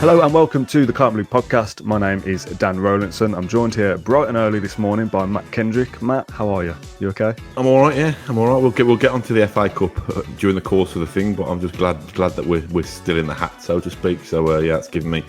Hello and welcome to the Claret Blue podcast. My name is Dan Rolinson. I'm joined here bright and early this morning by Mat Kendrick. Matt, how are you? You okay? I'm all right. Yeah, I'm all right. We'll get onto the FA Cup during the course of the thing, but I'm just glad that we're still in the hat, so to speak. So yeah, it's given me,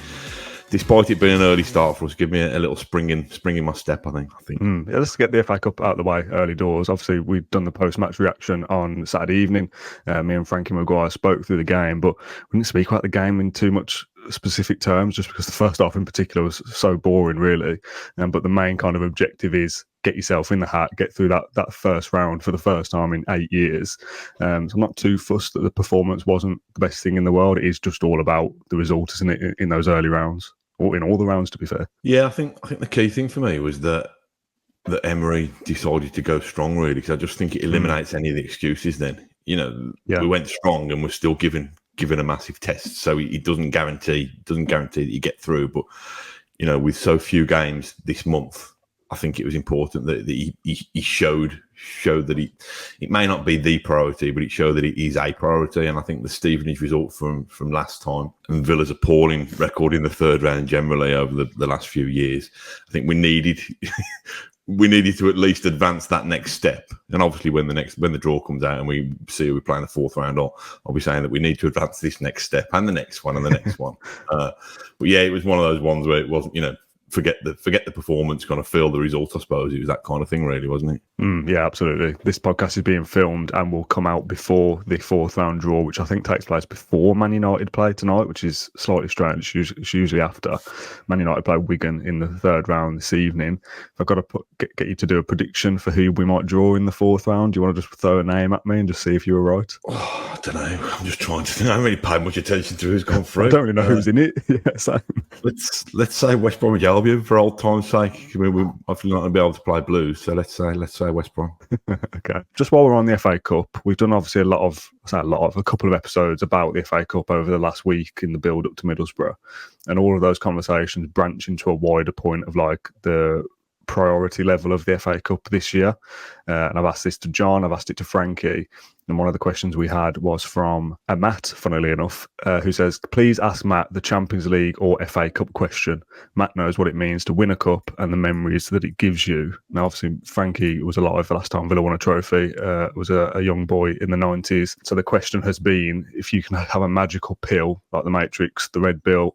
despite it being an early start for us, give me a little spring in my step. I think. Yeah, let's get the FA Cup out of the way early doors. Obviously, we've done the post-match reaction on Saturday evening. Me and Frankie Maguire spoke through the game, but we didn't speak about the game in too much specific terms, just because the first half in particular was so boring, really. But the main kind of objective is get yourself in the hat, get through that first round for the first time in 8 years. So I'm not too fussed that the performance wasn't the best thing in the world. It is just all about the result, isn't it, in those early rounds, or in all the rounds, to be fair. Yeah, I think the key thing for me was that Emery decided to go strong, really, because I just think it eliminates any of the excuses. Then we went strong and we're still given a massive test, so it doesn't guarantee that you get through. But with so few games this month, I think it was important that he showed that it may not be the priority, but it showed that it is a priority. And I think the Stevenage result from last time and Villa's appalling record in the third round generally over the last few years, I think we needed to at least advance that next step. And obviously when the draw comes out and we see we're playing the fourth round, I'll be saying that we need to advance this next step and the next one and the next one. But yeah, it was one of those ones where it wasn't, forget the performance, kind of feel the result, I suppose. It was that kind of thing, really, wasn't it? Yeah, absolutely. This podcast is being filmed and will come out before the fourth round draw, which I think takes place before Man United play tonight, which is slightly strange. It's usually after. Man United play Wigan in the third round this evening. If I've got to get you to do a prediction for who we might draw in the fourth round, do you want to just throw a name at me and just see if you were right? Oh, I don't know. I'm just trying to think. I haven't really paid much attention to who's gone through. I don't really know who's in it. Yeah, same. Let's say West Bromwich Albion for old time's sake. We're obviously not going to be able to play Blues, so let's say West Brom. Okay. Just while we're on the FA Cup, we've done obviously a couple of episodes about the FA Cup over the last week in the build up to Middlesbrough, and all of those conversations branch into a wider point of like the priority level of the FA Cup this year. And I've asked this to John, I've asked it to Frankie, and one of the questions we had was from Matt, funnily enough, who says, please ask Matt the Champions League or FA Cup question. Matt knows what it means to win a cup and the memories that it gives you. Now, obviously, Frankie was alive the last time Villa won a trophy, was a young boy in the 90s. So the question has been, if you can have a magical pill, like the Matrix, the red pill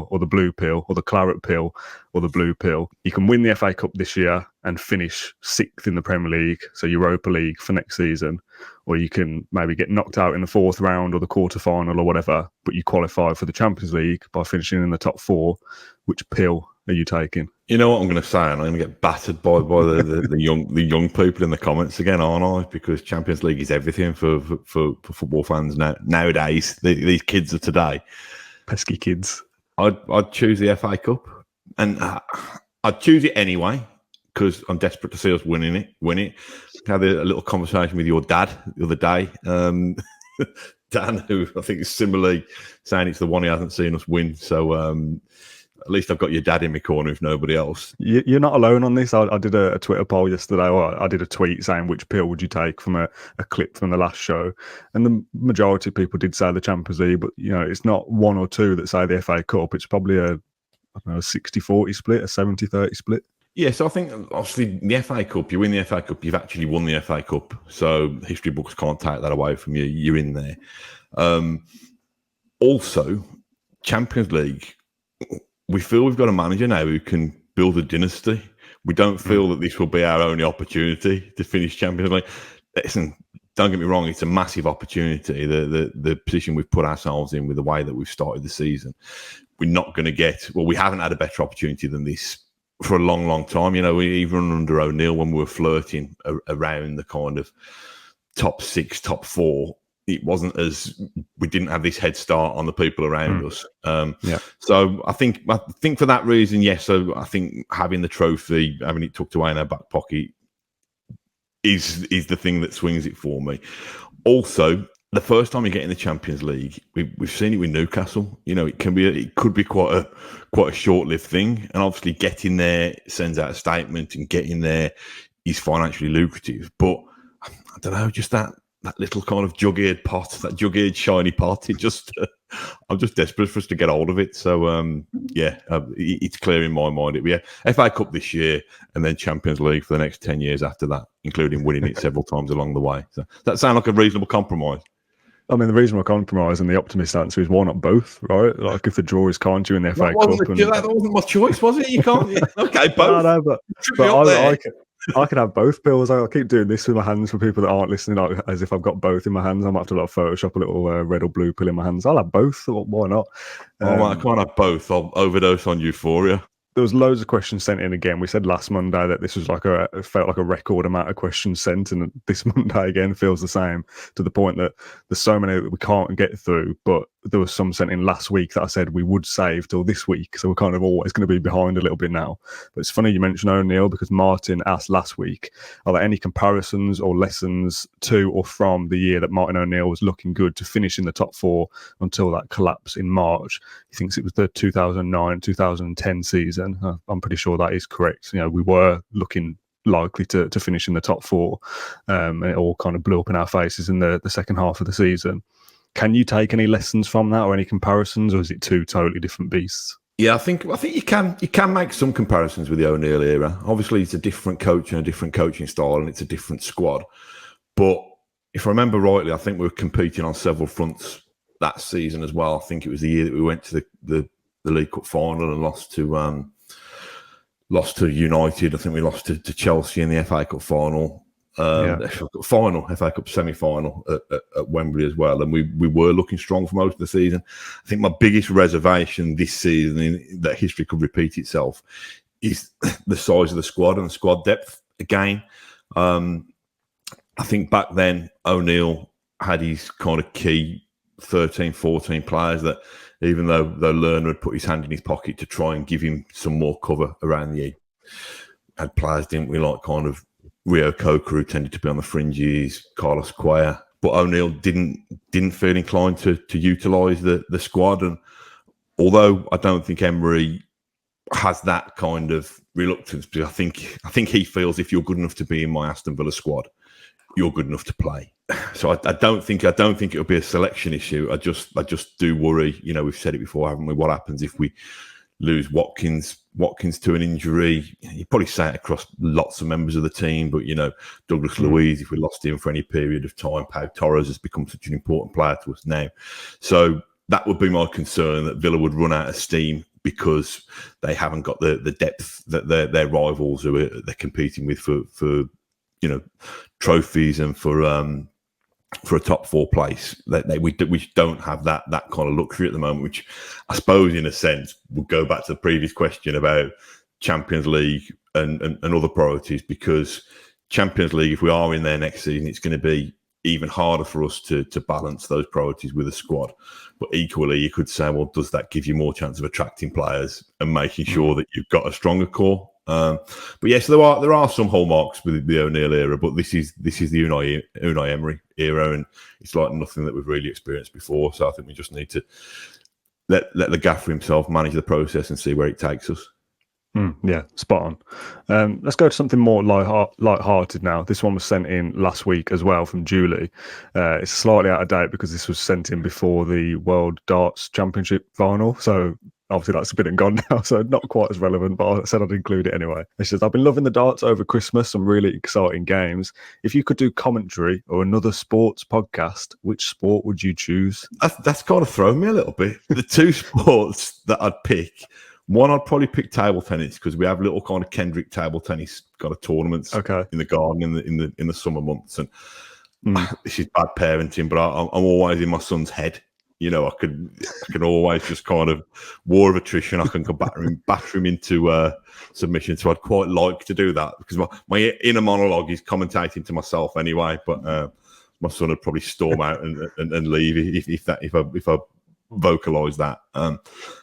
or the blue pill or the claret pill or the blue pill, you can win the FA Cup this year and finish 6th in the Premier League, so Europa League for next season, or you can maybe get knocked out in the fourth round or the quarterfinal or whatever, but you qualify for the Champions League by finishing in the top 4. Which pill are you taking? You know what I'm going to say, and I'm going to get battered by the young people in the comments again, aren't I? Because Champions League is everything for football fans nowadays. These kids of today. Pesky kids. I'd choose the FA Cup, and I'd choose it anyway because I'm desperate to see us win it. I had a little conversation with your dad the other day, Dan, who I think is similarly saying it's the one he hasn't seen us win. So at least I've got your dad in my corner, if nobody else. You're not alone on this. I did a Twitter poll yesterday, or I did a tweet saying which pill would you take from a clip from the last show, and the majority of people did say the Champions League, but it's not one or two that say the FA Cup. It's probably a 60-40 split, a 70-30 split. Yeah, so I think obviously the FA Cup, you win the FA Cup, you've actually won the FA Cup. So history books can't take that away from you. You're in there. Also, Champions League, we feel we've got a manager now who can build a dynasty. We don't feel that this will be our only opportunity to finish Champions League. Listen, don't get me wrong, it's a massive opportunity. The position we've put ourselves in with the way that we've started the season, we're not going to get, we haven't had a better opportunity than this for a long, long time. Even under O'Neill, when we were flirting around the kind of top 6, top 4, it wasn't as, we didn't have this head start on the people around us. So I think for that reason, yes. So I think having the trophy, having it tucked away in our back pocket is the thing that swings it for me. Also, the first time you get in the Champions League, we've seen it with Newcastle. It could be quite a short-lived thing, and obviously getting there sends out a statement, and getting there is financially lucrative. But I don't know, just that little kind of jug-eared pot, that jug-eared shiny pot. I'm just desperate for us to get hold of it. So it's clear in my mind. FA Cup this year, and then Champions League for the next 10 years after that, including winning it several times along the way. So does that sound like a reasonable compromise? I mean, the reasonable compromise and the optimist answer is why not both, right? Like if the draw is kind you in the FA Cup. That wasn't my choice, was it? You can't. Okay, both. No, but I can have both pills. I keep doing this with my hands for people that aren't listening, like, as if I've got both in my hands. I might have to Photoshop a little red or blue pill in my hands. I'll have both. Why not? I can't have both. I'll overdose on euphoria. There was loads of questions sent in again. We said last Monday that this was it felt like a record amount of questions sent, and this Monday again feels the same, to the point that there's so many that we can't get through. But there was some sent in last week that I said we would save till this week, so we're kind of always going to be behind a little bit now. But it's funny you mentioned O'Neill, because Martin asked last week, are there any comparisons or lessons to or from the year that Martin O'Neill was looking good to finish in the top four until that collapse in March? He thinks it was the 2009-2010 season. I'm pretty sure that is correct. You know, we were looking likely to finish in the top four, and it all kind of blew up in our faces in the second half of the season. Can you take any lessons from that or any comparisons, or is it two totally different beasts? Yeah, I think you can make some comparisons with the O'Neill era. Obviously, it's a different coach and a different coaching style, and it's a different squad. But if I remember rightly, I think we were competing on several fronts that season as well. I think it was the year that we went to the League Cup final and lost to United. I think we lost to Chelsea in the FA Cup final. FA Cup semi-final at Wembley as well, and we were looking strong for most of the season. I think my biggest reservation this season, that history could repeat itself, is the size of the squad and the squad depth again. I think back then O'Neill had his kind of key 13, 14 players that, even though Lerner had put his hand in his pocket to try and give him some more cover around the edge, had players, didn't we, like kind of Rio Coker, who tended to be on the fringes, Carlos Cuellar, but O'Neill didn't feel inclined to utilise the squad. And although I don't think Emery has that kind of reluctance, because I think he feels if you're good enough to be in my Aston Villa squad, you're good enough to play. So I don't think it'll be a selection issue. I just do worry. You know, we've said it before, haven't we? What happens if we lose Watkins to an injury? You probably say it across lots of members of the team, but you know, Douglas Luiz, if we lost him for any period of time, Pau Torres has become such an important player to us now. So that would be my concern, that Villa would run out of steam because they haven't got the depth that their rivals who they're competing with for you know, trophies and for a top four place. We don't have that kind of luxury at the moment, which I suppose in a sense would go back to the previous question about Champions League and other priorities, because Champions League, if we are in there next season, it's going to be even harder for us to balance those priorities with a squad. But equally, you could say, well, does that give you more chance of attracting players and making sure that you've got a stronger core? But yes, there are some hallmarks with the O'Neill era, but this is the Unai Emery era, and it's like nothing that we've really experienced before. So I think we just need to let the gaffer himself manage the process and see where it takes us. Yeah, spot on. Let's go to something more light-hearted now. This one was sent in last week as well from Julie. It's slightly out of date because this was sent in before the World Darts Championship final, so obviously that's a bit and gone now, so not quite as relevant, but I said I'd include it anyway. It says, I've been loving the darts over Christmas, some really exciting games. If you could do commentary or another sports podcast, which sport would you choose? That's kind of thrown me a little bit. The two sports that I'd pick, one, I'd probably pick table tennis, because we have little kind of Kendrick table tennis kind of tournaments in the garden in the summer months. And this is bad parenting, but I'm always in my son's head. You know, I can always just kind of war of attrition. I can go batter him into submission. So I'd quite like to do that, because my inner monologue is commentating to myself anyway. But my son would probably storm out and leave if I vocalise that. And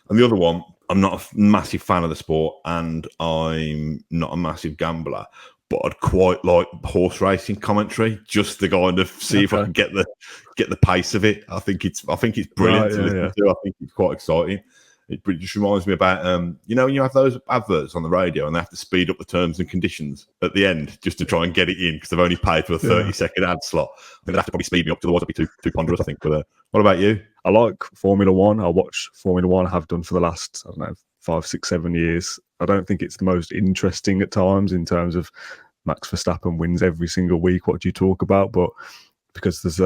the other one, I'm not a massive fan of the sport, and I'm not a massive gambler, but I'd quite like horse racing commentary, just to kind of see if I can get the pace of it. I think it's brilliant to listen to. I think it's quite exciting. It just reminds me about, when you have those adverts on the radio and they have to speed up the terms and conditions at the end just to try and get it in because they've only paid for a 30-second ad slot. I think they'd have to probably speed me up, otherwise it'd be too ponderous, I think. But what about you? I like Formula One. I watch Formula One, have done for the last, 5, 6, 7 years. I don't think it's the most interesting at times in terms of Max Verstappen wins every single week. What do you talk about? But because there's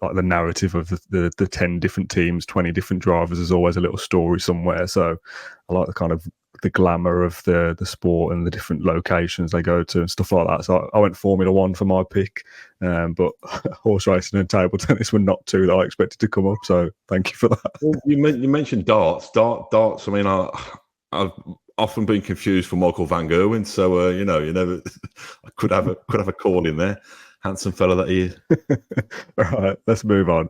like the narrative of the 10 different teams, 20 different drivers, there's always a little story somewhere. So I like the kind of the glamour of the sport and the different locations they go to and stuff like that. So I went Formula One for my pick, but horse racing and table tennis were not two that I expected to come up. So thank you for that. Well, you mentioned darts. Darts. I mean, I've often been confused for Michael van Gerwen. So you never I could have a call in there. Handsome fella that he is. All right, let's move on.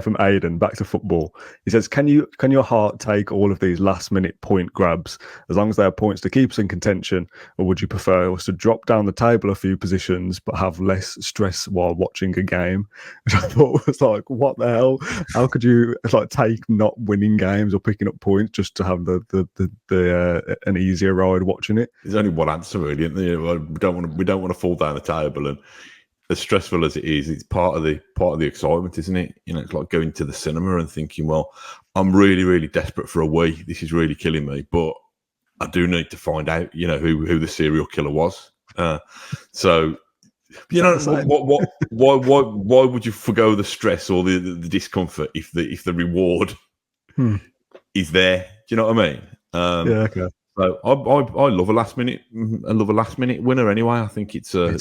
From Aidan, back to football. He says, can your heart take all of these last-minute point grabs as long as they are points to keep us in contention, or would you prefer us to drop down the table a few positions but have less stress while watching a game? Which I thought was like, what the hell? How could you take not winning games or picking up points just to have an easier ride watching it? There's only one answer, really, isn't there? We don't want to fall down the table, and as stressful as it is, it's part of the excitement, isn't it? It's like going to the cinema and thinking, well, I'm really, really desperate for a wee. This is really killing me, but I do need to find out, who the serial killer was. So, why would you forgo the stress or the discomfort if the reward is there? Do you know what I mean? Yeah, okay. So I love a last minute winner anyway. I think it's a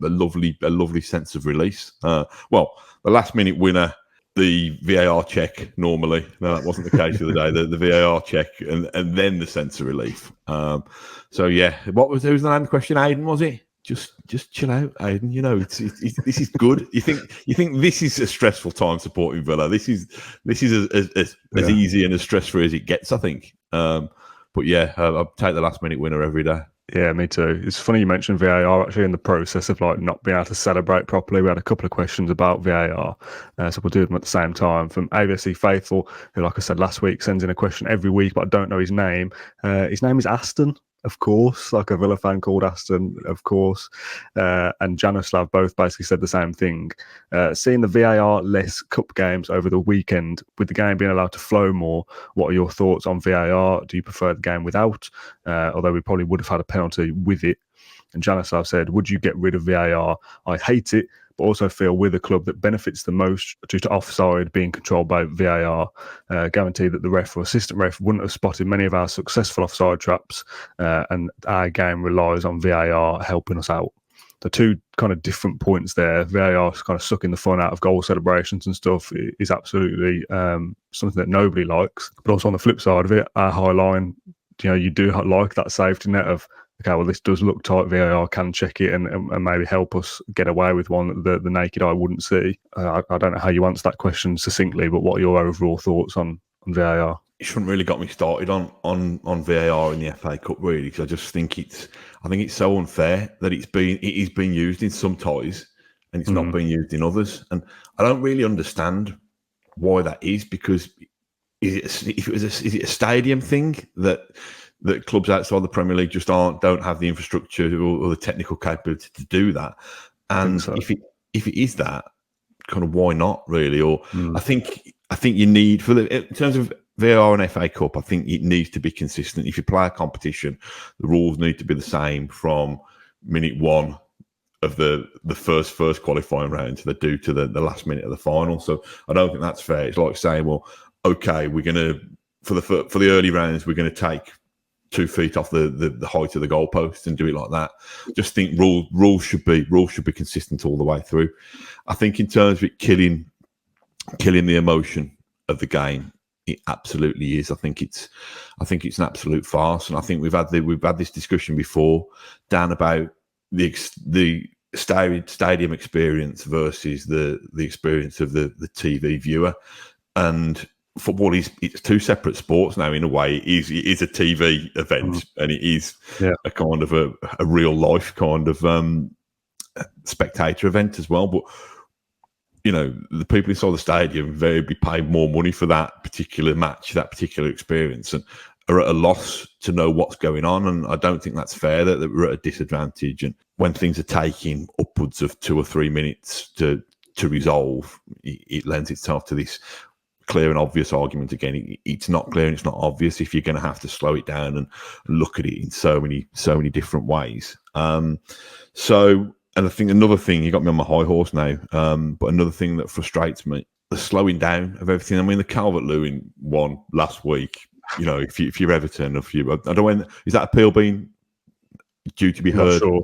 lovely sense of release. Well, the last minute winner, the VAR check normally. No, that wasn't the case the other day. The VAR check and then the sense of relief. So yeah, who's the name of the question? Aidan, was it? Just chill out, Aidan. This is good. You think this is a stressful time supporting Villa? This is as easy and as stress free as it gets, I think. But yeah, I'll take the last minute winner every day. Yeah, me too. It's funny you mentioned VAR actually in the process of not being able to celebrate properly. We had a couple of questions about VAR, so we'll do them at the same time. From AVSC Faithful, who, like I said last week, sends in a question every week, but I don't know his name. His name is Aston, of course, like a Villa fan called Aston, of course. And Janoslav both basically said the same thing. Seeing the VAR-less cup games over the weekend, with the game being allowed to flow more, what are your thoughts on VAR? Do you prefer the game without? Although we probably would have had a penalty with it. And Janoslav said, would you get rid of VAR? I hate it, but also feel we're the club that benefits the most due to offside being controlled by VAR. Guarantee that the ref or assistant ref wouldn't have spotted many of our successful offside traps, and our game relies on VAR helping us out. The two kind of different points there. VAR kind of sucking the fun out of goal celebrations and stuff is absolutely something that nobody likes. But also on the flip side of it, our high line, you do like that safety net of, okay, well, this does look tight. VAR can check it and maybe help us get away with one that the naked eye wouldn't see. I don't know how you answer that question succinctly, but what are your overall thoughts on VAR? It shouldn't really got me started on VAR in the FA Cup, really, because I just think it's so unfair that it is being used in some ties and it's not being used in others, and I don't really understand why that is. Because is it a stadium thing that clubs outside the Premier League just don't have the infrastructure or the technical capability to do that? And so, if it is that, kind of why not, really? Or I think you need, in terms of VAR and FA Cup, I think it needs to be consistent. If you play a competition, the rules need to be the same from minute one of the first qualifying round to the last minute of the final. So I don't think that's fair. It's like saying, well, okay, we're gonna for the early rounds, we're gonna take 2 feet off the height of the goalpost and do it like that. Just think rules should be consistent all the way through. I think in terms of it killing the emotion of the game, it absolutely is. I think it's an absolute farce, and I think we've had this discussion before, Dan, about the stadium experience versus the experience of the TV viewer. And football it's two separate sports now in a way. It is a TV event and it is a kind of a real life kind of spectator event as well. But the people inside the stadium invariably pay more money for that particular match, that particular experience, and are at a loss to know what's going on. And I don't think that's fair that we're at a disadvantage. And when things are taking upwards of 2 or 3 minutes to resolve, it lends itself to this clear and obvious argument again. It's not clear and it's not obvious if you're going to have to slow it down and look at it in so many different ways. And I think another thing, you got me on my high horse now, but another thing that frustrates me, the slowing down of everything. I mean, the Calvert-Lewin one last week, if you're Everton, I don't know, is that appeal being due to be heard? Not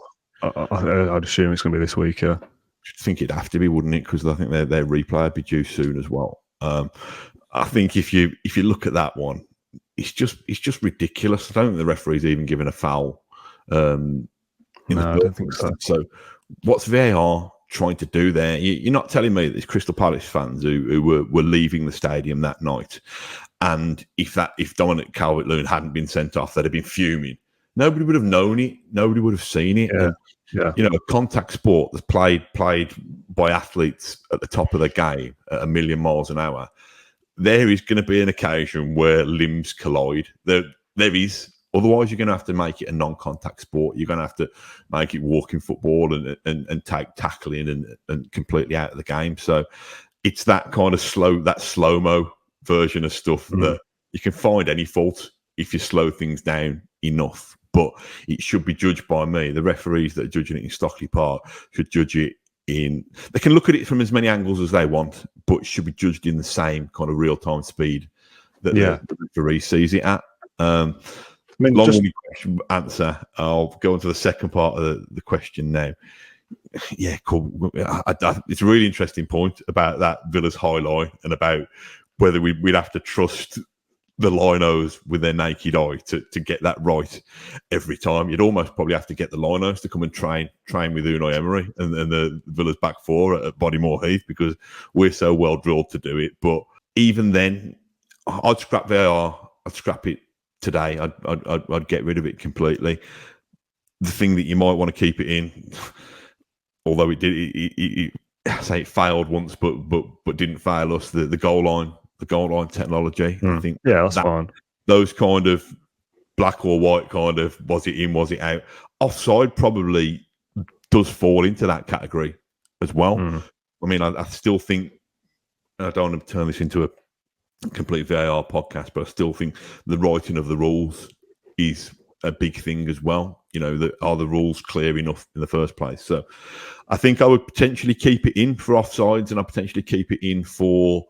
sure. I'd assume it's going to be this week, yeah. I think it'd have to be, wouldn't it? Because I think their replay would be due soon as well. I think if you look at that one, it's just ridiculous. I don't think the referee's even given a foul. I don't think so. So, what's VAR trying to do there? You're not telling me that there's Crystal Palace fans who were leaving the stadium that night, and if Dominic Calvert-Lewin hadn't been sent off, they'd have been fuming. Nobody would have known it. Nobody would have seen it. Yeah. A contact sport that's played by athletes at the top of the game at 1,000,000 miles an hour. There is going to be an occasion where limbs collide. There is. Otherwise, you're going to have to make it a non-contact sport. You're going to have to make it walking football and take tackling and completely out of the game. So it's that kind of slow-mo version of stuff that you can find any fault if you slow things down enough. But it should be judged by me. The referees that are judging it in Stockley Park should judge it they can look at it from as many angles as they want, but it should be judged in the same kind of real-time speed that the referee sees it at. Long answer. I'll go on to the second part of the question now. Yeah, cool. It's a really interesting point about that Villa's high line and about whether we'd have to trust the linos with their naked eye to get that right every time. You'd almost probably have to get the linos to come and train with Unai Emery and the Villa's back four at Bodymore Heath, because we're so well drilled to do it. But even then, I'd scrap VAR. I'd scrap it today. I'd get rid of it completely. The thing that you might want to keep it in, although it failed once, but didn't fail us. The goal line technology. I think that's fine. Those kind of black or white kind of was it in, was it out? Offside probably does fall into that category as well. I mean, I still think, I don't want to turn this into a complete VAR podcast, but I still think the writing of the rules is a big thing as well. Are the rules clear enough in the first place? So I think I would potentially keep it in for offsides, and I potentially keep it in for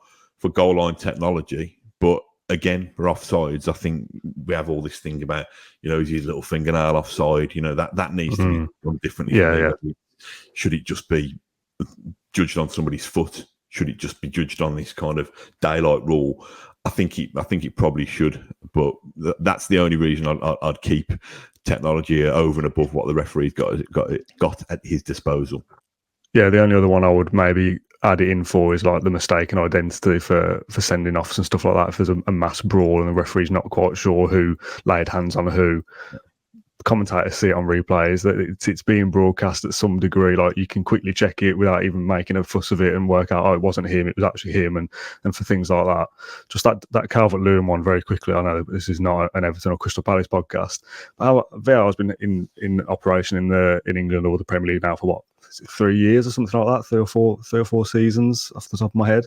goal line technology. But again, for offsides, I think we have all this thing about, is his little fingernail offside? That needs to be done differently. Yeah. Should it just be judged on somebody's foot? Should it just be judged on this kind of daylight rule? I think it probably should, but that's the only reason I'd keep technology over and above what the referee's got at his disposal. Yeah, the only other one I would maybe add it in for is like the mistaken identity for sending offs and stuff like that. If there's a mass brawl and the referee's not quite sure who laid hands on who, commentators see it on replays that it's being broadcast at some degree. Like, you can quickly check it without even making a fuss of it and work out, it wasn't him, it was actually him, and for things like that. Just that Calvert-Lewin one very quickly. I know this is not an Everton or Crystal Palace podcast. VAR has been in operation in England or the Premier League now for what, 3 years or something like that, three or four seasons off the top of my head.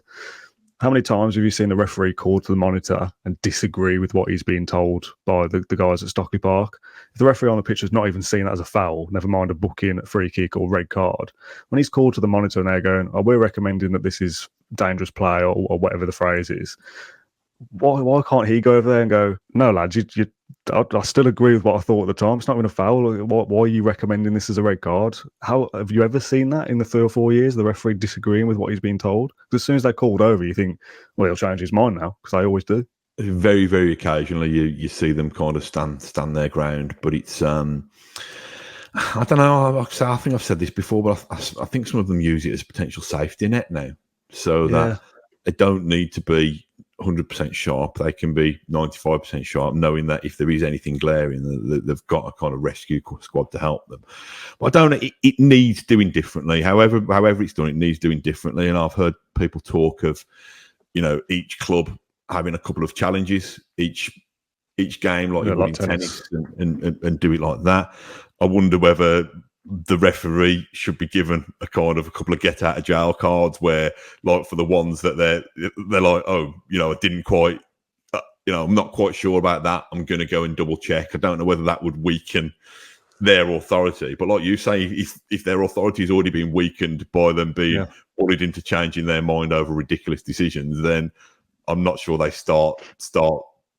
How many times have you seen the referee called to the monitor and disagree with what he's being told by the guys at Stockley Park? If the referee on the pitch has not even seen that as a foul, never mind a booking, a free kick or red card, when he's called to the monitor and they're going, we're recommending that this is dangerous play or whatever the phrase is, why can't he go over there and go, no, lads, I still agree with what I thought at the time. It's not even a foul. Why are you recommending this as a red card? How have you ever seen that in the 3 or 4 years, the referee disagreeing with what he's being told? Because as soon as they're called over, you think, well, he'll change his mind now, because they always do. Very, very occasionally you see them kind of stand their ground, but it's I don't know. I think I've said this before, but I think some of them use it as a potential safety net now, so that they don't need to be 100% sharp. They can be 95% sharp, knowing that if there is anything glaring, they've got a kind of rescue squad to help them. But I don't know. It needs doing differently. However it's done, it needs doing differently. And I've heard people talk of, each club having a couple of challenges each game, like you would in tennis, and do it like that. I wonder whether the referee should be given a couple of get out of jail cards where, like, for the ones that they're like, oh, I didn't quite, I'm not quite sure about that. I'm going to go and double check. I don't know whether that would weaken their authority. But like you say, if their authority has already been weakened by them being bullied into changing their mind over ridiculous decisions, then I'm not sure they start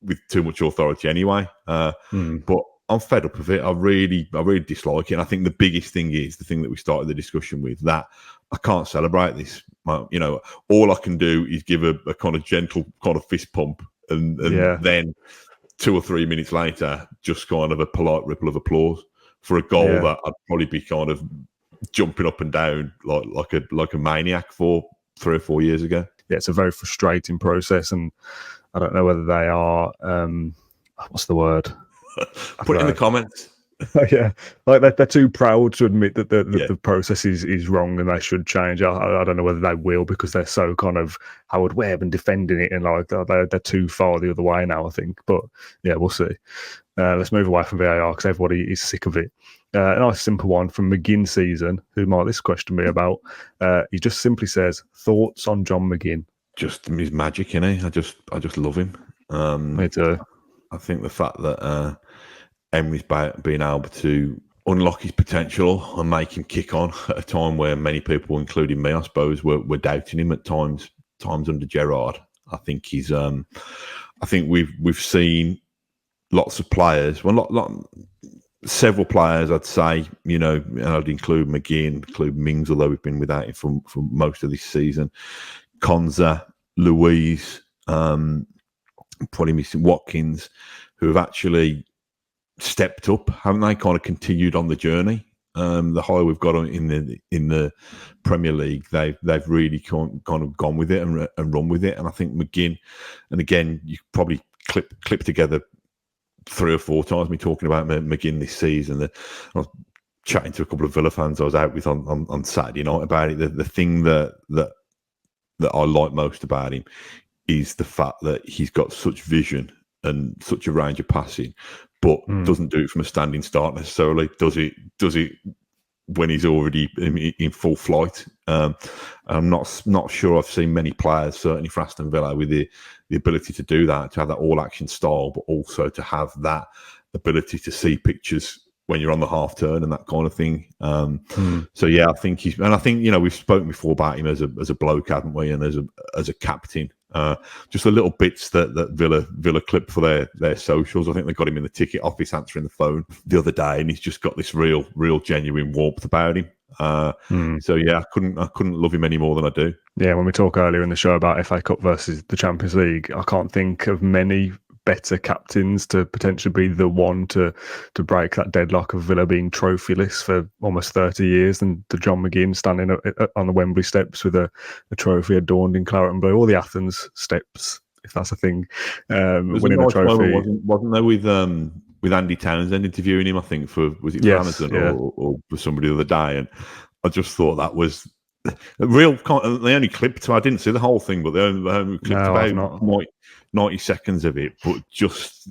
with too much authority anyway. But I'm fed up of it. I really dislike it. And I think the biggest thing is the thing that we started the discussion with, that I can't celebrate this. All I can do is give a kind of gentle kind of fist pump, and then 2 or 3 minutes later, just kind of a polite ripple of applause for a goal that I'd probably be kind of jumping up and down like a maniac for 3 or 4 years ago. Yeah, it's a very frustrating process, and I don't know whether they are what's the word? Put it in the comments. Yeah, like they're too proud to admit that the process is wrong and they should change. I don't know whether they will, because they're so kind of Howard Webb and defending it, and like they're too far the other way now, I think. But yeah, we'll see. Let's move away from VAR because everybody is sick of it. A nice simple one from McGinn season, who might this question be about. He just simply says, thoughts on Jhon McGinn? Just his magic, innit? I just love him. Me too. I think the fact that Emery's being able to unlock his potential and make him kick on at a time where many people, including me, I suppose, were doubting him at times under Gerrard. I think he's. I think we've seen lots of players. Well, several players, I'd say. And I'd include McGinn, include Mings, although we've been without him for most of this season. Konza, Louise, probably missing Watkins, who have actually stepped up, haven't they? Kind of continued on the journey. The higher we've got in the Premier League, they've really kind of gone with it and run with it. And I think McGinn, and again, you probably clip together 3 or 4 times me talking about McGinn this season. I was chatting to a couple of Villa fans I was out with on Saturday night about it. The thing that I like most about him is the fact that he's got such vision and such a range of passing, but doesn't do it from a standing start necessarily. Does it when he's already in full flight? I'm not sure I've seen many players, certainly for Aston Villa, with the ability to do that, to have that all action style, but also to have that ability to see pictures when you're on the half turn and that kind of thing. So yeah, I think we've spoken before about him as a bloke, haven't we? And as a captain. Just the little bits that Villa clip for their socials. I think they got him in the ticket office answering the phone the other day, and he's just got this real genuine warmth about him. So yeah, I couldn't love him any more than I do. Yeah, when we talk earlier in the show about FA Cup versus the Champions League, I can't think of many better captains to potentially be the one to break that deadlock of Villa being trophyless for almost 30 years than the Jhon McGinn standing on the Wembley steps with a trophy adorned in claret and blue, or the Athens steps, if that's a thing, winning a trophy. Wasn't there with Andy Townsend interviewing him, I think, for Amazon or for somebody the other day, and I just thought that was a real. They only clipped. I didn't see the whole thing, but they only clipped about 90 seconds of it. But just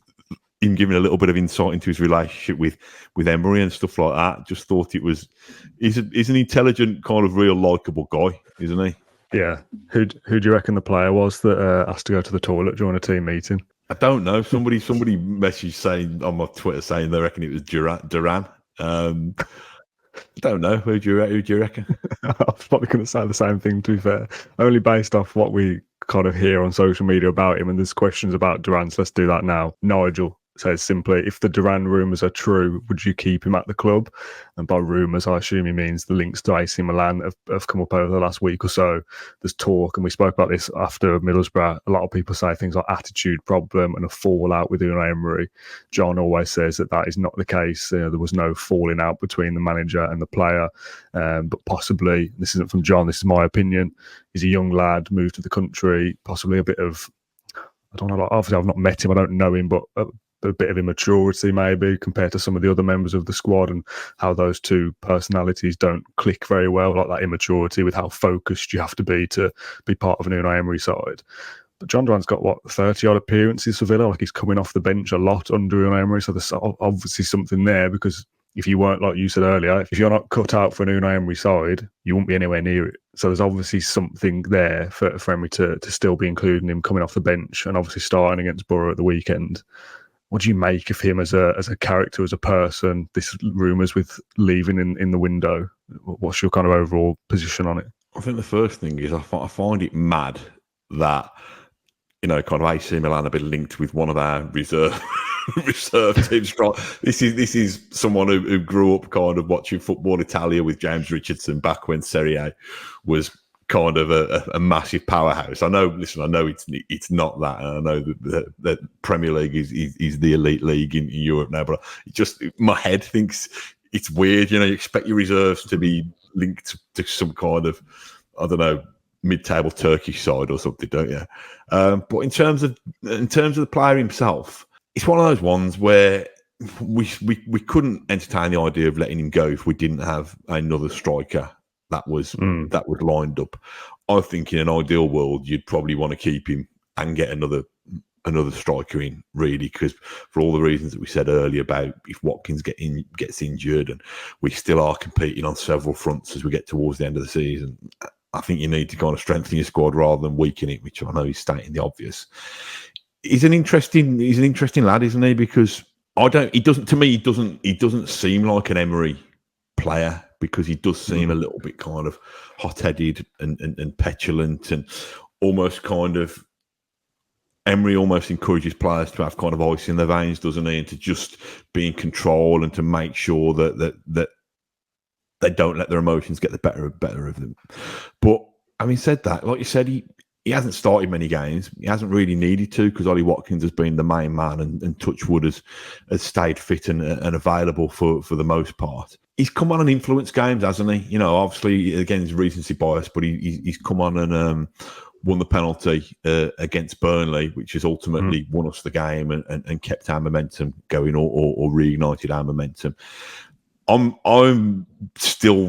him giving a little bit of insight into his relationship with Emery and stuff like that. Just thought he's an intelligent, kind of real likeable guy, isn't he? Yeah. Who do you reckon the player was that asked to go to the toilet during a team meeting? I don't know. Somebody messaged saying on my Twitter saying they reckon it was Duran. I don't know. Who do you reckon? I was probably going to say the same thing, to be fair. Only based off what we kind of hear on social media about him, and there's questions about Duran, so let's do that now. Nigel says simply, if the Duran rumours are true, would you keep him at the club? And by rumours, I assume he means the links to AC Milan have come up over the last week or so. There's talk, and we spoke about this after Middlesbrough. A lot of people say things like attitude problem and a fallout with Unai Emery. John always says that is not the case. There was no falling out between the manager and the player, but possibly, this isn't from John, this is my opinion, he's a young lad, moved to the country, possibly a bit of I don't know. Like, obviously, I've not met him. I don't know him, but a bit of immaturity maybe compared to some of the other members of the squad, and how those two personalities don't click very well. Like that immaturity with how focused you have to be part of an Unai Emery side. But Jhon Duran's got, 30-odd appearances for Villa? Like, he's coming off the bench a lot under Unai Emery, so there's obviously something there, because if you weren't, like you said earlier, if you're not cut out for an Unai Emery side, you won't be anywhere near it. So there's obviously something there for Emery to still be including him coming off the bench, and obviously starting against Borough at the weekend. What do you make of him as a character, as a person? This rumours with leaving in the window. What's your kind of overall position on it? I think the first thing is I find it mad that, kind of AC Milan have been linked with one of our reserve teams. This is someone who grew up kind of watching Football Italia with James Richardson back when Serie A was kind of a massive powerhouse. I know it's not that, and I know that the Premier League is the elite league in Europe now, but my head thinks it's weird. You expect your reserves to be linked to some kind of, I don't know, mid-table Turkish side or something, don't you? But in terms of the player himself, it's one of those ones where we couldn't entertain the idea of letting him go if we didn't have another striker that was lined up. I think in an ideal world, you'd probably want to keep him and get another striker in, really, because for all the reasons that we said earlier about if Watkins gets injured, and we still are competing on several fronts as we get towards the end of the season, I think you need to kind of strengthen your squad rather than weaken it, which I know is stating the obvious. He's an interesting lad, isn't he? Because he doesn't seem like an Emery player, because he does seem a little bit kind of hot-headed and petulant, and almost kind of, Emery almost encourages players to have kind of ice in their veins, doesn't he? And to just be in control and to make sure that they don't let their emotions get the better of them. But having said that, like you said, he hasn't started many games. He hasn't really needed to, because Ollie Watkins has been the main man, and Touchwood has stayed fit and available for the most part. He's come on and influenced games, hasn't he? Obviously, again, he's recency bias, but he's come on and won the penalty against Burnley, which has ultimately won us the game and kept our momentum going, or reignited our momentum. I'm still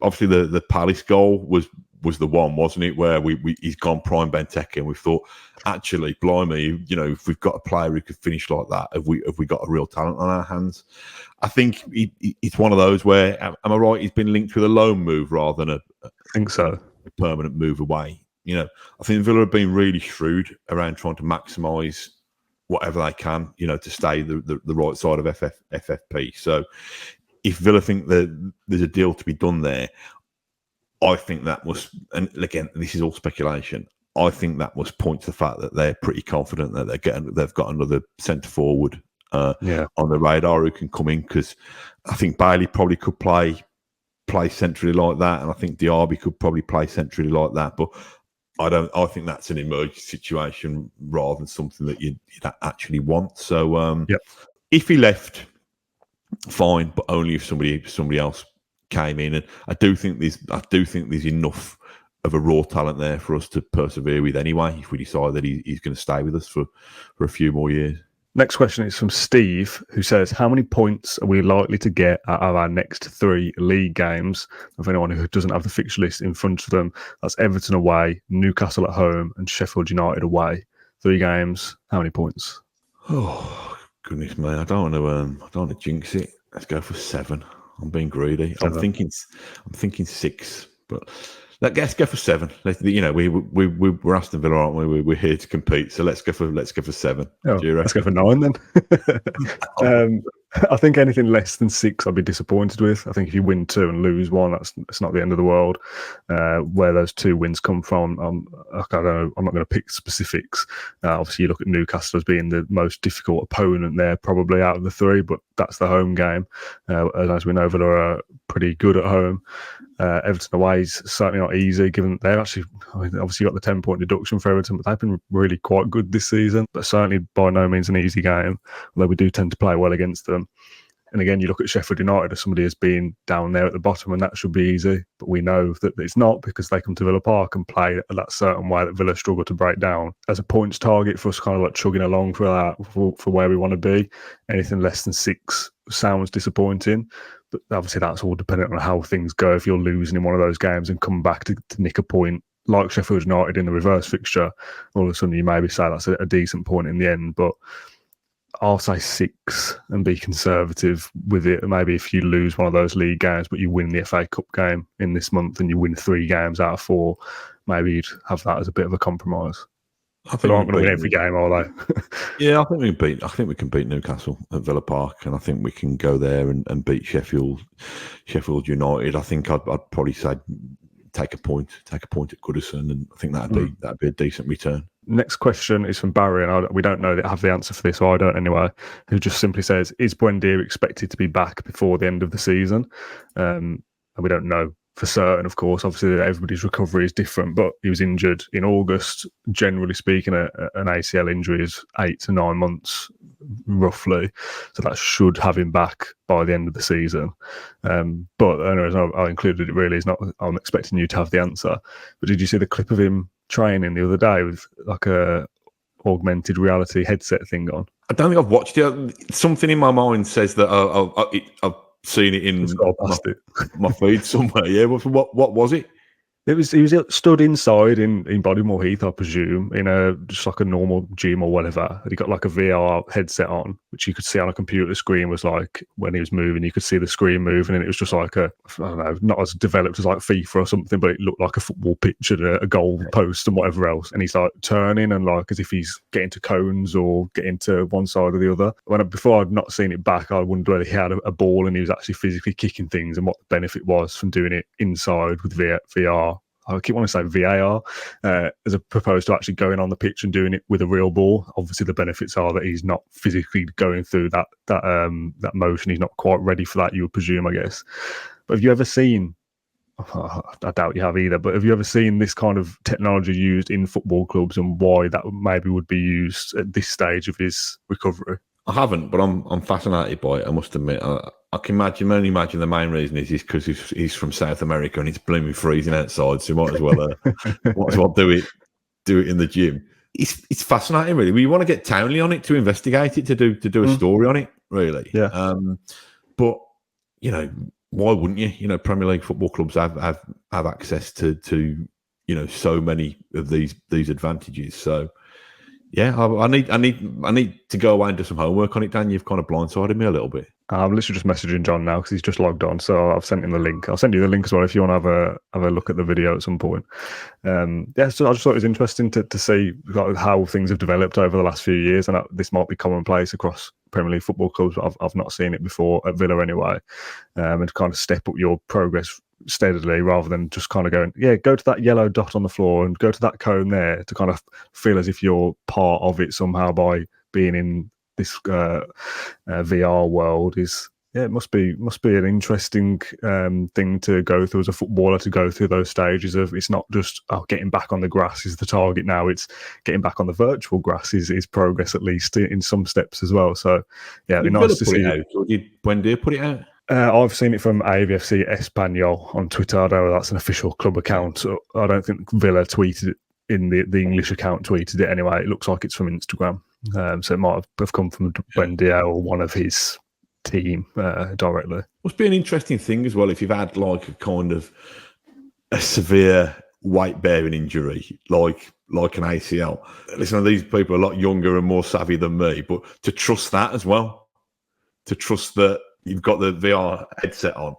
obviously the Palace goal was the one, wasn't it, where he's gone prime Benteke, and we thought, actually, blimey, if we've got a player who could finish like that, have we got a real talent on our hands? I think it's one of those where, am I right, he's been linked with a loan move rather than I think so, a permanent move away. I think Villa have been really shrewd around trying to maximise whatever they can, to stay the right side of FFP. So if Villa think that there's a deal to be done there, I think that must, and again, this is all speculation, I think that must point to the fact that they're pretty confident that they've got another centre forward on the radar who can come in, because I think Bailey probably could play centrally like that, and I think Diaby could probably play centrally like that, but I think that's an emergency situation rather than something that you'd actually want. So if he left, fine, but only if somebody else came in, and I do think there's enough of a raw talent there for us to persevere with anyway, if we decide that he's going to stay with us for a few more years. Next question is from Steve, who says, how many points are we likely to get out of our next 3 league games? Of anyone who doesn't have the fixture list in front of them, that's Everton away, Newcastle at home, and Sheffield United away. 3 games, how many points? Oh, goodness me, I don't want to jinx it. Let's go for 7. I'm being greedy. 7. I'm thinking 6, but let's go for 7. We're Aston Villa, aren't we? We're here to compete, so let's go for 7. Let's go for 9 then. I think anything less than 6, I'd be disappointed with. I think if you win 2 and lose 1, that's not the end of the world. Where those 2 wins come from, I don't know. I'm not going to pick specifics. Obviously, you look at Newcastle as being the most difficult opponent there, probably out of the 3, but that's the home game. As we know, Villa are pretty good at home. Everton away is certainly not easy, given that they're actually, obviously got the 10-point deduction for Everton, but they've been really quite good this season. But certainly by no means an easy game, although we do tend to play well against them. And again, you look at Sheffield United as somebody who's been down there at the bottom, and that should be easy. But we know that it's not, because they come to Villa Park and play that certain way that Villa struggle to break down. As a points target for us, kind of like chugging along for where we want to be, anything less than 6 sounds disappointing. But obviously, that's all dependent on how things go. If you're losing in one of those games and come back to nick a point, like Sheffield United in the reverse fixture, all of a sudden you maybe say that's a decent point in the end. But I'll say 6 and be conservative with it. Maybe if you lose one of those league games, but you win the FA Cup game in this month and you win 3 games out of 4, maybe you'd have that as a bit of a compromise. I think they aren't going to win every game, are they? Yeah, I think we can beat Newcastle at Villa Park, and I think we can go there and beat Sheffield United. I think I'd probably say take a point at Goodison, and I think that'd be a decent return. Next question is from Barry, and we don't have the answer for this, or I don't anyway, who just simply says, is Buendia expected to be back before the end of the season? And we don't know for certain, of course. Obviously, everybody's recovery is different, but he was injured in August. Generally speaking, an ACL injury is 8 to 9 months, roughly. So that should have him back by the end of the season. But anyways, I included it really. I'm expecting you to have the answer. But did you see the clip of him training the other day with like a augmented reality headset thing on? I don't think I've watched it. Something in my mind says that I've seen it in my feed somewhere. Yeah, what was it? He was stood inside in Bodymore Heath, I presume, in just like a normal gym or whatever. And he got like a VR headset on, which you could see on a computer screen. Was like when he was moving, you could see the screen moving, and it was just like I don't know, not as developed as like FIFA or something, but it looked like a football pitch and a goal post and whatever else. And he's like turning and like as if he's getting to cones or getting to one side or the other. Before I'd not seen it back, I wondered whether he had a ball and he was actually physically kicking things, and what the benefit was from doing it inside with VR. I keep wanting to say VAR, as opposed to actually going on the pitch and doing it with a real ball. Obviously, the benefits are that he's not physically going through that motion. He's not quite ready for that, you would presume, I guess. But have you ever seen, I doubt you have either, but have you ever seen this kind of technology used in football clubs, and why that maybe would be used at this stage of his recovery? I haven't, but I'm fascinated by it, I must admit. I can only imagine the main reason is because he's from South America and it's blooming freezing outside, so you might as well do it in the gym. It's fascinating, really. We want to get Townley on it to investigate it, to do a story on it, really. Yeah. But why wouldn't you? Premier League football clubs have access to so many of these advantages. So. Yeah, I need to go away and do some homework on it, Dan. You've kind of blindsided me a little bit. I'm literally just messaging John now because he's just logged on, so I've sent him the link. I'll send you the link as well if you want to have a look at the video at some point. So I just thought it was interesting to see how things have developed over the last few years, and this might be commonplace across Premier League football clubs. I've not seen it before at Villa anyway, and to kind of step up your progress steadily rather than just kind of going, go to that yellow dot on the floor and go to that cone there, to kind of feel as if you're part of it somehow by being in this VR world. It must be an interesting thing to go through as a footballer, to go through those stages of, it's not just getting back on the grass is the target now, it's getting back on the virtual grass is progress, at least in some steps as well. So yeah, it'd be nice to see. Did Buendia put it out? I've seen it from AVFC Espanol on Twitter. I don't know if that's an official club account. I don't think Villa tweeted it in the English account, tweeted it anyway. It looks like it's from Instagram. So it might have come from Buendia or one of his team directly. Must be an interesting thing as well if you've had like a kind of a severe weight-bearing injury, like an ACL. Listen, these people are a lot younger and more savvy than me, but to trust that as well, to trust that you've got the VR headset on,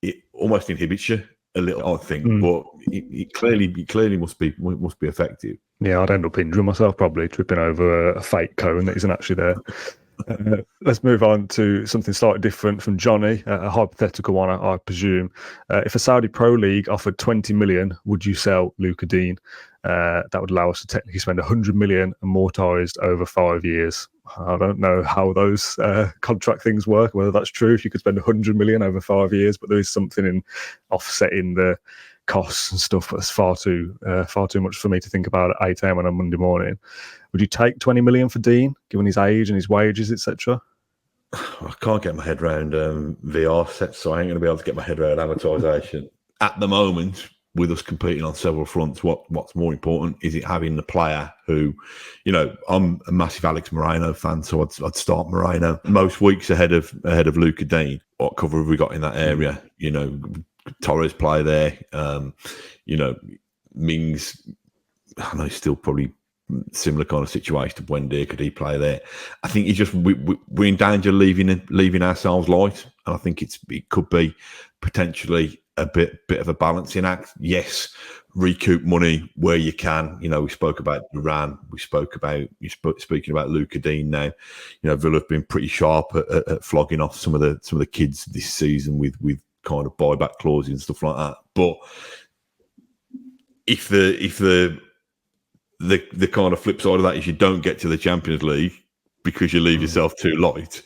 it almost inhibits you a little, I think. But it clearly must be effective. Yeah, I'd end up injuring myself, probably tripping over a fake cone that isn't actually there. Let's move on to something slightly different from Johnny, a hypothetical one, I presume. If a Saudi Pro League offered 20 million, would you sell Luca Digne? That would allow us to technically spend 100 million amortized over 5 years. I don't know how those contract things work, whether that's true, if you could spend 100 million over 5 years, but there is something in offsetting the costs and stuff that's far too much for me to think about at 8 a.m. on a Monday morning. Would you take 20 million for Digne, given his age and his wages, etc.? I can't get my head around VR sets, so I ain't going to be able to get my head around amortization. At the moment, with us competing on several fronts, what's more important is it having the player who, I'm a massive Alex Moreno fan, so I'd start Moreno most weeks ahead of Luca Digne. What cover have we got in that area? Torres play there. Mings, I know he's still probably similar kind of situation to Wendy. Could he play there? I think we're in danger of leaving ourselves light, and I think it could be potentially a bit of a balancing act. Yes, recoup money where you can. We spoke about Duran. We spoke about speaking about Luca Digne now. Villa have been pretty sharp at flogging off some of the kids this season with kind of buyback clauses and stuff like that. But if the kind of flip side of that is you don't get to the Champions League because you leave yourself too light,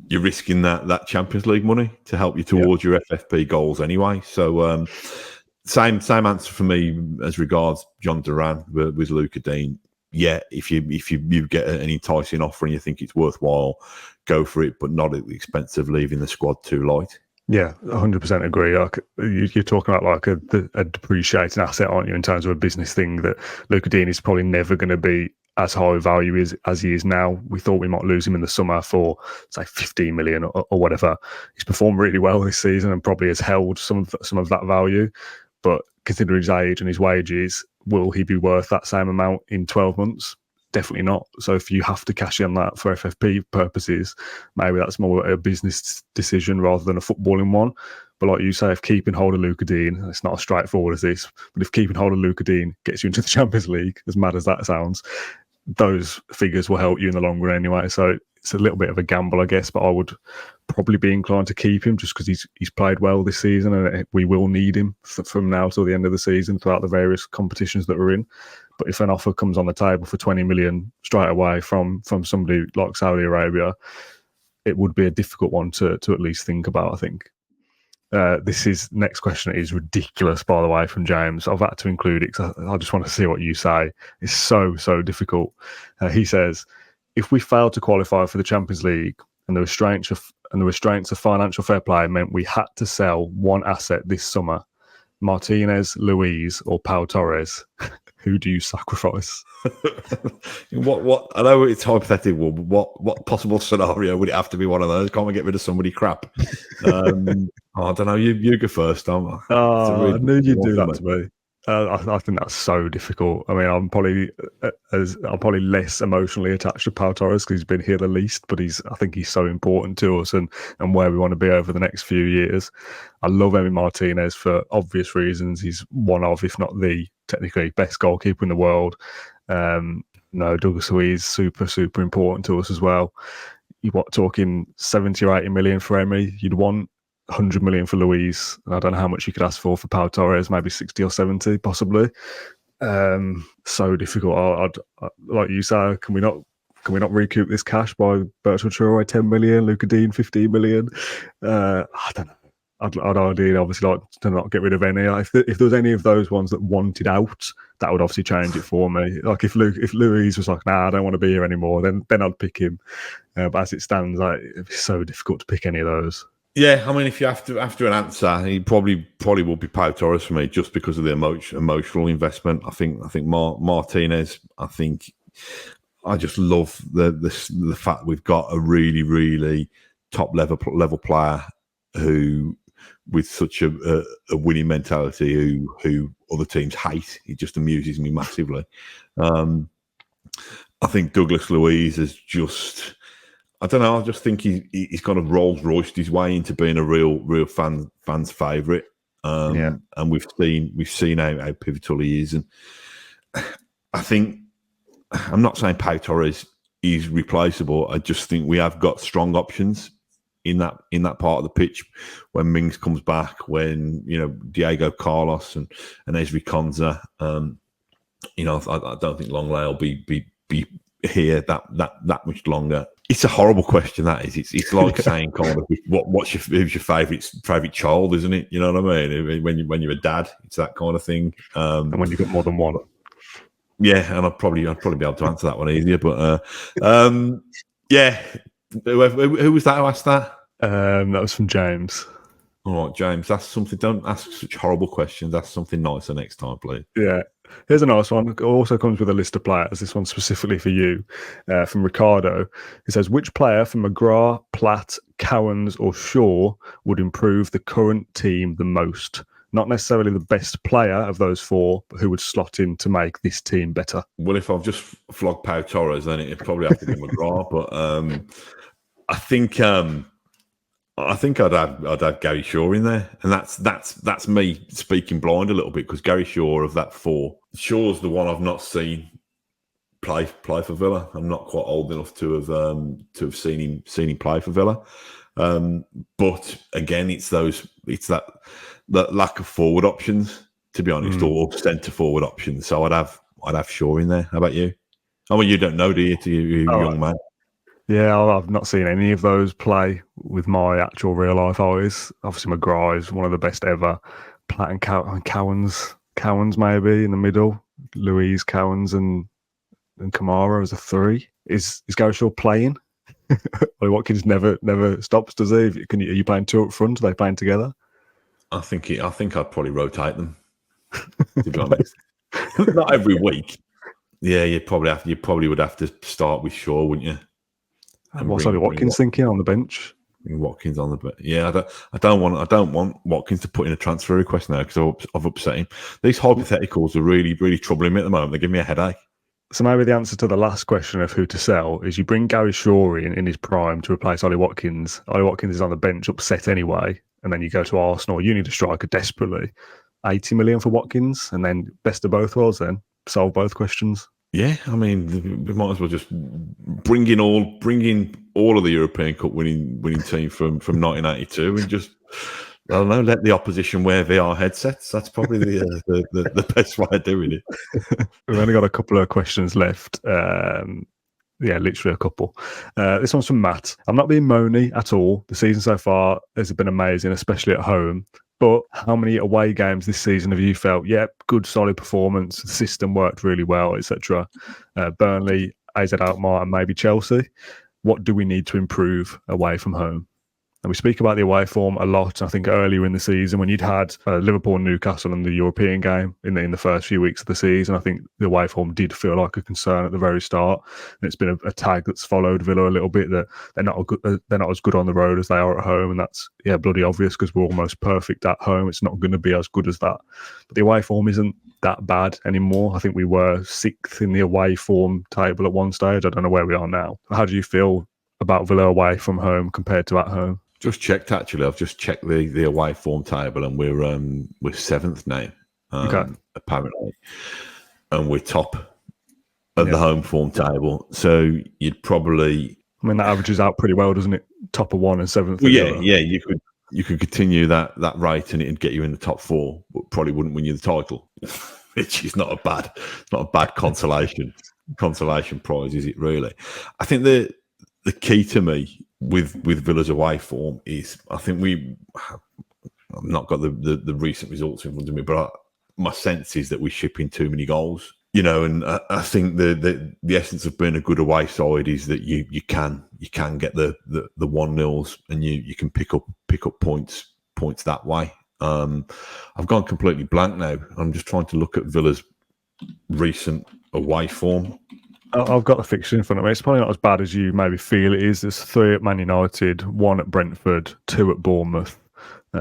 you're risking that Champions League money to help you towards your FFP goals anyway. So same answer for me as regards Jhon Duran with Luca Digne. Yeah, if you get an enticing offer and you think it's worthwhile, go for it, but not at the expense of leaving the squad too light. Yeah, 100% agree. You're talking about like a depreciating asset, aren't you, in terms of a business thing that Luca Digne is probably never going to be as high value as he is now. We thought we might lose him in the summer for, say, 15 million or whatever. He's performed really well this season and probably has held some of that value. But considering his age and his wages, will he be worth that same amount in 12 months? Definitely not. So if you have to cash in that for FFP purposes, maybe that's more a business decision rather than a footballing one. But like you say, if keeping hold of Luca Digne, it's not as straightforward as this, but if keeping hold of Luca Digne gets you into the Champions League, as mad as that sounds, those figures will help you in the long run anyway. So it's a little bit of a gamble, I guess, but I would probably be inclined to keep him just because he's played well this season and we will need him from now till the end of the season throughout the various competitions that we're in. But if an offer comes on the table for 20 million straight away from somebody like Saudi Arabia, it would be a difficult one to at least think about, I think. Next question is ridiculous, by the way, from James. I've had to include it because I just want to see what you say. It's so difficult. He says, if we failed to qualify for the Champions League and the restraints of financial fair play meant we had to sell one asset this summer, Martinez, Luiz, or Pau Torres, who do you sacrifice? What? I know it's hypothetical, but what possible scenario would it have to be one of those? Can't we get rid of somebody crap? I don't know. You go first. I knew you'd do that to me. I think that's so difficult. I mean, I'm probably less emotionally attached to Pau Torres because he's been here the least, but I think he's so important to us and where we want to be over the next few years. I love Emi Martinez for obvious reasons. He's one of, if not the technically best goalkeeper in the world. Douglas Luiz super important to us as well. You're talking 70 or 80 million for Emi. You'd want 100 million for Luiz. I don't know how much you could ask for Pau Torres, maybe 60 or 70 possibly. So difficult. I'd like you say, can we not recoup this cash by Bertrand Traoré 10 million, Luca Digne 15 million? I don't know. I'd ideally obviously like to not get rid of any. If there was any of those ones that wanted out, that would obviously change it for me. Like if Luiz was like, nah, I don't want to be here anymore, then I'd pick him. But as it stands, it's so difficult to pick any of those. Yeah, I mean, if you have to an answer, he probably will be Pau Torres for me, just because of the emotional investment. I think Martinez. I just love the fact we've got a really, really top level player who, with such a winning mentality, who other teams hate. He just amuses me massively. I think Douglas Luiz is just. I don't know. I just think he's kind of Rolls Royced his way into being a real fan's favourite. And we've seen how pivotal he is. And I think I'm not saying Pau Torres is replaceable. I just think we have got strong options in that part of the pitch when Mings comes back, when Diego Carlos and Ezri Konsa. I don't think Longley will be here that much longer. It's a horrible question, that is. It's like saying kind of who's your favourite child, isn't it? You know what I mean? When you're a dad, it's that kind of thing. And when you've got more than one. Yeah, and I'd probably be able to answer that one easier. But Who was that who asked that? That was from James. All right, James, that's something. Don't ask such horrible questions. Ask something nicer next time, please. Yeah. Here's a nice one. It also comes with a list of players. This one's specifically for you, from Ricardo. It says, which player from McGrath, Platt, Cowans or Shaw would improve the current team the most? Not necessarily the best player of those four, but who would slot in to make this team better? Well, if I've just flogged Pau Torres, then it'd probably have to be McGrath. But I think I'd have Gary Shaw in there, and that's me speaking blind a little bit, because Gary Shaw of that four, Shaw's the one I've not seen play for Villa. I'm not quite old enough to have seen him play for Villa. But again, it's that lack of forward options, to be honest, or centre forward options. So I'd have Shaw in there. How about you? Oh, well, you don't know, do you, young man? Yeah, I've not seen any of those play with my actual real life eyes. Obviously, McGrath is one of the best ever. Platt and Cowans maybe in the middle. Louise, Cowans, and Kamara as a three. Is Gary Shaw playing? Watkins never stops, does he? Are you playing two up front? Are they playing together? I think I'd probably rotate them, to be honest. Not every week. Yeah, you probably would have to start with Shaw, wouldn't you? And what's Ollie Watkins thinking on the bench? Watkins on the bench. Yeah, I don't want Watkins to put in a transfer request now, because I've upset him. These hypotheticals are really, really troubling me at the moment. They give me a headache. So maybe the answer to the last question of who to sell is you bring Gary Shaw in his prime to replace Ollie Watkins. Ollie Watkins is on the bench upset anyway, and then you go to Arsenal. You need a striker desperately. 80 million for Watkins, and then best of both worlds. Then solve both questions. Yeah, I mean, we might as well just bring in all of the European Cup winning team from 1982, and just, I don't know, let the opposition wear VR headsets. That's probably the best way of doing it. We've only got a couple of questions left. Yeah, literally a couple. This one's from Matt. I'm not being moany at all. The season so far has been amazing, especially at home. But how many away games this season have you felt, yep, good, solid performance, the system worked really well, etc.? Burnley, AZ Alkmaar, and maybe Chelsea. What do we need to improve away from home? And we speak about the away form a lot. I think earlier in the season, when you'd had Liverpool and Newcastle in the European game in the first few weeks of the season, I think the away form did feel like a concern at the very start. And it's been a tag that's followed Villa a little bit, that they're not as good on the road as they are at home, and that's bloody obvious, because we're almost perfect at home. It's not going to be as good as that. But the away form isn't that bad anymore. I think we were 6th in the away form table at one stage. I don't know where we are now. How do you feel about Villa away from home compared to at home? Just checked, actually. I've just checked the away form table, and we're 7th now, apparently, and we're top of the home form table. So you'd probably, I mean, that averages out pretty well, doesn't it? Top of one and 7th. Well, yeah. You could continue that rate, and it'd get you in the top 4, but probably wouldn't win you the title, which is not a bad consolation prize, is it? Really? I think the key to me with Villa's away form is, I think I've not got the recent results in front of me, but my sense is that we're shipping too many goals. And I think the essence of being a good away side is that you can get the 1-0s, and you can pick up points that way. I've gone completely blank now. I'm just trying to look at Villa's recent away form. I've got the fixture in front of me. It's probably not as bad as you maybe feel it is. There's 3 at Man United, 1 at Brentford, 2 at Bournemouth, 2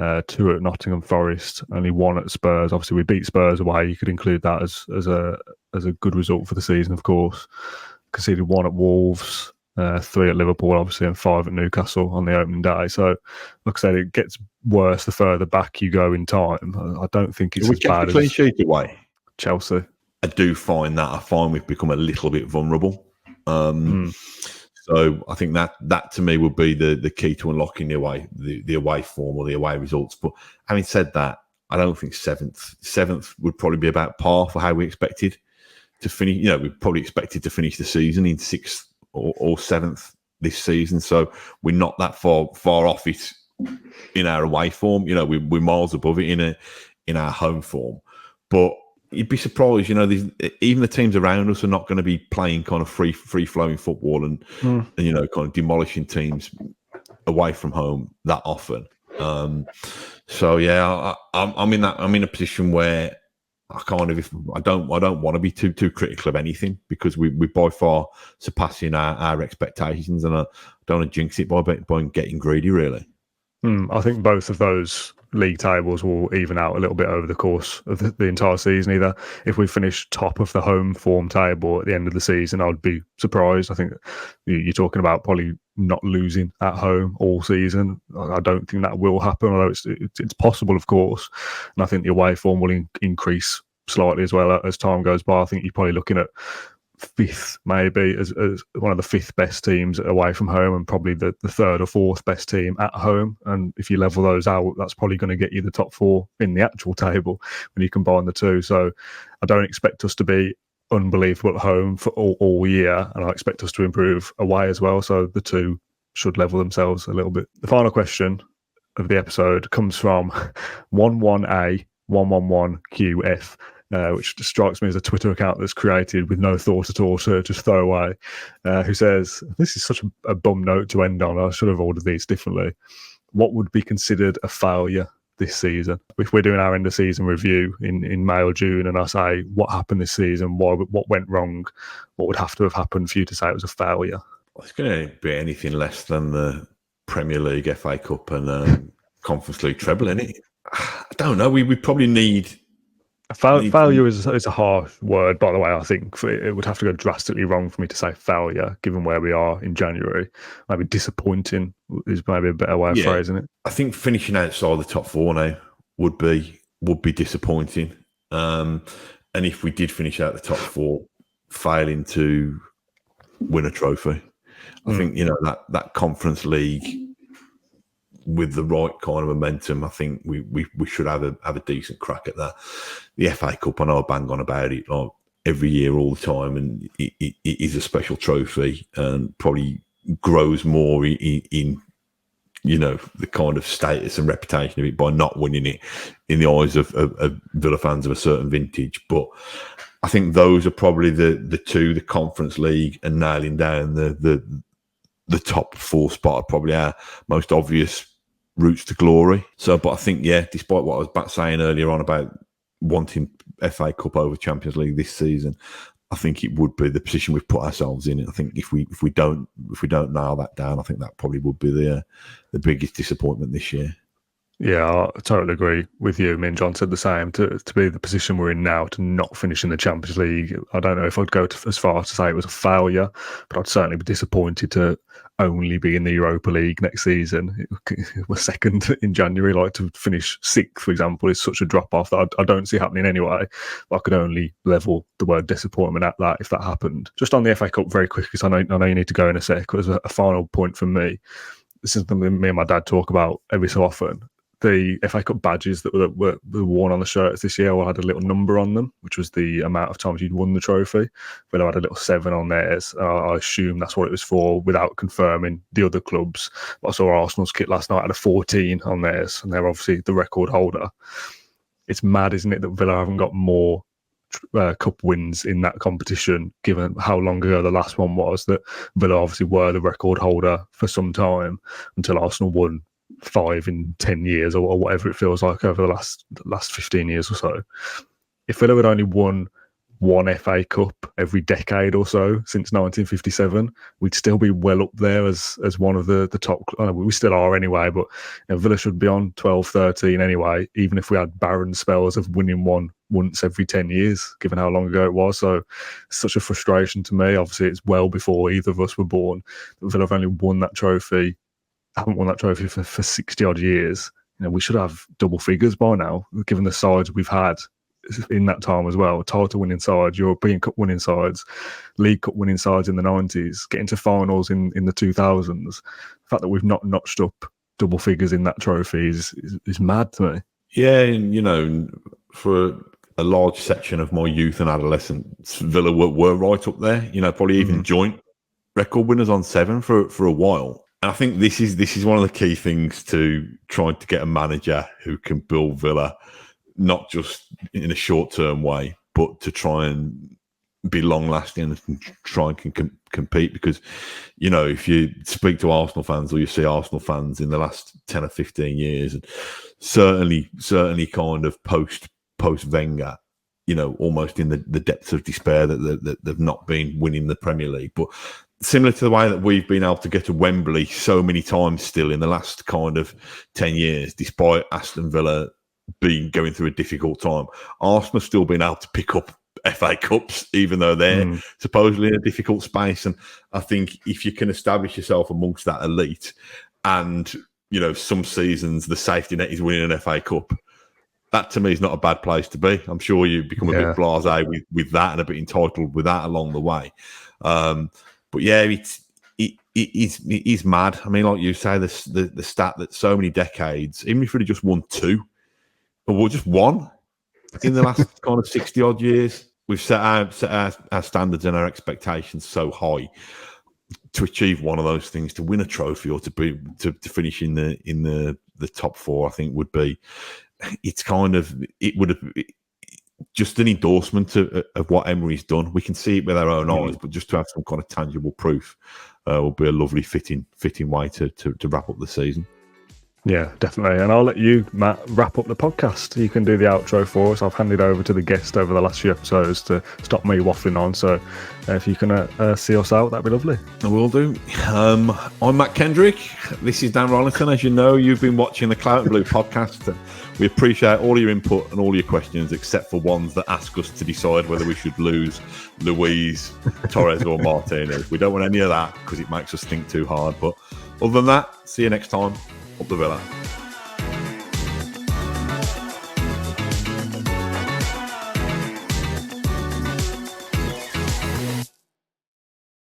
at Nottingham Forest, only 1 at Spurs. Obviously, we beat Spurs away. You could include that as a good result for the season, of course. Conceded 1 at Wolves, 3 at Liverpool, obviously, and 5 at Newcastle on the opening day. So, like I said, it gets worse the further back you go in time. I don't think it's as bad as clean sheet away. Chelsea. I do find we've become a little bit vulnerable. So I think that to me would be the key to unlocking the away form or the away results. But having said that, I don't think 7th would probably be about par for how we expected to finish. We probably expected to finish the season in 6th or 7th this season. So we're not that far off it in our away form. We're miles above it in our home form. But you'd be surprised. Even the teams around us are not going to be playing kind of free flowing football and kind of demolishing teams away from home that often. So yeah, I'm in a position where I don't want to be too critical of anything, because we're by far surpassing our expectations, and I don't want to jinx it by getting greedy, really. I think both of those league tables will even out a little bit over the course of the entire season. Either if we finish top of the home form table at the end of the season, I'd be surprised. I think you're talking about probably not losing at home all season. I don't think that will happen, although it's possible, of course. And I think the away form will increase slightly as well as time goes by. I think you're probably looking at fifth, maybe, as one of the fifth best teams away from home, and probably the third or fourth best team at home. And if you level those out, that's probably going to get you the top four in the actual table when you combine the two. So I don't expect us to be unbelievable at home for all year, and I expect us to improve away as well. So the two should level themselves a little bit. The final question of the episode comes from 11A111QF. Which strikes me as a Twitter account that's created with no thought at all to just throw away, who says, this is such a bum note to end on. I should have ordered these differently. What would be considered a failure this season? If we're doing our end of season review in May or June, and I say, what happened this season? What went wrong? What would have to have happened for you to say it was a failure? Well, it's going to be anything less than the Premier League, FA Cup and Conference League treble, isn't it? I don't know. We probably need... Failure is a harsh word, by the way. I think it would have to go drastically wrong for me to say failure, given where we are in January. Maybe disappointing is maybe a better way of phrasing it. I think finishing outside the top four now would be disappointing. And if we did finish out the top four, failing to win a trophy, I think that Conference League, with the right kind of momentum, I think we should have a decent crack at that. The FA Cup, I know I bang on about it like every year, all the time, and it is a special trophy, and probably grows more in the kind of status and reputation of it by not winning it in the eyes of Villa fans of a certain vintage. But I think those are probably the two, the Conference League and nailing down the top four spot are probably our most obvious routes to glory. So, but I think, despite what I was saying earlier on about wanting FA Cup over Champions League this season, I think it would be the position we've put ourselves in. I think if we don't nail that down, I think that probably would be the biggest disappointment this year. Yeah, I totally agree with you. Me and John said the same. To be the position we're in now, to not finish in the Champions League, I don't know if I'd go as far as to say it was a failure, but I'd certainly be disappointed to only be in the Europa League next season. We're second in January. Like, to finish sixth, for example, is such a drop-off that I don't see happening anyway. But I could only level the word disappointment at that if that happened. Just on the FA Cup very quickly, because I know you need to go in a sec, as a final point from me. This is something me and my dad talk about every so often. The FA Cup badges that were worn on the shirts this year all had a little number on them, which was the amount of times you'd won the trophy. Villa had a little 7 on theirs. I assume that's what it was for, without confirming the other clubs. But I saw Arsenal's kit last night had a 14 on theirs, and they're obviously the record holder. It's mad, isn't it, that Villa haven't got more cup wins in that competition, given how long ago the last one was, that Villa obviously were the record holder for some time until Arsenal won 5 in 10 years or whatever it feels like over the last 15 years or so. If Villa had only won one FA Cup every decade or so since 1957, we'd still be well up there as one of the top. I know we still are anyway, but Villa should be on 12, 13 anyway, even if we had barren spells of winning one once every 10 years, given how long ago it was. So it's such a frustration to me. Obviously, it's well before either of us were born. Villa have only won that trophy, haven't won that trophy for 60 odd years. We should have double figures by now, given the sides we've had in that time as well. Title winning sides, European Cup winning sides, League Cup winning sides in the 90s, getting to finals in the 2000s. The fact that we've not notched up double figures in that trophy is mad to me. Yeah, and for a large section of my youth and adolescence, Villa were right up there. Probably even joint record winners on 7 for a while. And I think this is one of the key things to trying to get a manager who can build Villa, not just in a short-term way, but to try and be long lasting and try and compete. Because, you know, if you speak to Arsenal fans or you see Arsenal fans in the last 10 or 15 years, and certainly kind of post Wenger, you know, almost in the depths of despair that they've not been winning the Premier League. But similar to the way that we've been able to get to Wembley so many times still in the last kind of 10 years, despite Aston Villa going through a difficult time, Arsenal have still been able to pick up FA Cups, even though they're supposedly in a difficult space. And I think if you can establish yourself amongst that elite, and, you know, some seasons the safety net is winning an FA Cup, that to me is not a bad place to be. I'm sure you become a bit blasé with that and a bit entitled with that along the way. But yeah, it is mad. I mean, like you say, the stat that so many decades, even if we'd have just won 2, or just 1 in the last kind of 60 odd years, we've set our standards and our expectations so high to achieve one of those things, to win a trophy or to finish in the top 4. I think would be. It would have just an endorsement of what Emery's done. We can see it with our own eyes, but just to have some kind of tangible proof will be a lovely fitting way to wrap up the season. Yeah, definitely. And I'll let you, Matt, wrap up the podcast. You can do the outro for us. I've handed over to the guest over the last few episodes to stop me waffling on. So if you can see us out, that'd be lovely. I will do. I'm Mat Kendrick. This is Dan Rolinson. As you know, you've been watching the Claret Blue podcast. We appreciate all your input and all your questions, except for ones that ask us to decide whether we should lose Luiz, Torres or Martinez. We don't want any of that because it makes us think too hard. But other than that, see you next time. Up the Villa.